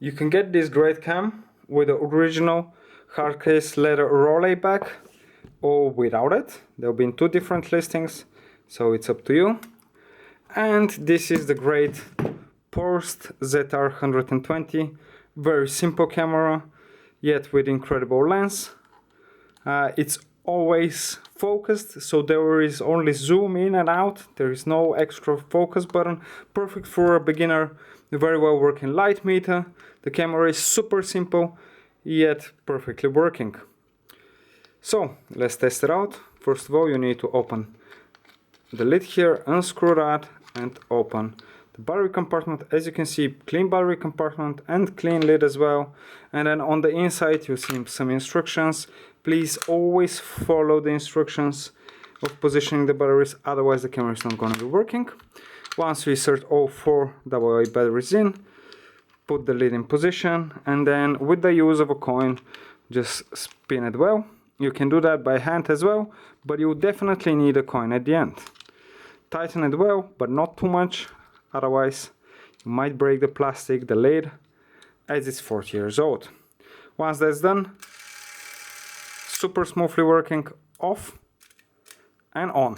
You can get this great cam with the original hard case leather rolling back or without it. There will be 2 different listings, so it's up to you. And this is the great Porst ZR 120, very simple camera, yet with incredible lens. It's always focused, so there is only zoom in and out. There is no extra focus button. Perfect for a beginner. Very well working light meter. The camera is super simple, yet perfectly working. So let's test it out. First of all, you need to open the lid here, unscrew that, and open the battery compartment. As you can see, clean battery compartment and clean lid as well. And then on the inside you see some instructions. Please always follow the instructions of positioning the batteries, otherwise the camera is not going to be working. Once you insert all 4 AA batteries in, put the lid in position, and then with the use of a coin, just spin it well. You can do that by hand as well, but you definitely need a coin at the end. Tighten it well, but not too much, otherwise you might break the plastic, the lid, as it's 40 years old. Once that's done, super smoothly working, off and on.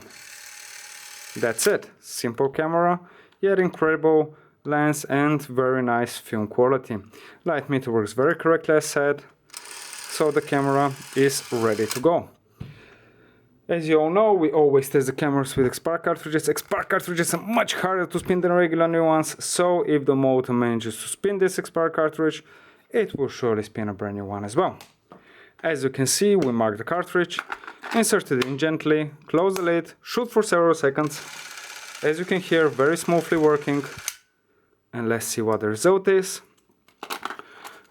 That's it. Simple camera, yet incredible lens and very nice film quality. Light meter works very correctly as said, so the camera is ready to go. As you all know, we always test the cameras with expired cartridges. Expired cartridges are much harder to spin than regular new ones, so if the motor manages to spin this expired cartridge, it will surely spin a brand new one as well. As you can see, we mark the cartridge, insert it in gently, close the lid, shoot for several seconds. As you can hear, very smoothly working. And let's see what the result is.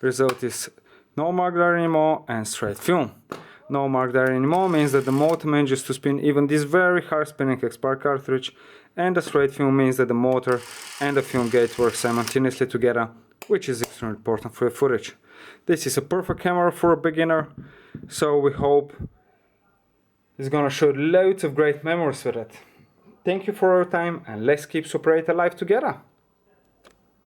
Result is no mark there anymore and straight film. No mark there anymore means that the motor manages to spin even this very hard spinning expired cartridge, and the straight film means that the motor and the film gate work simultaneously together, which is extremely important for the footage. This is a perfect camera for a beginner, so we hope it's gonna show loads of great memories with it. Thank you for your time, and let's keep Super 8 alive together!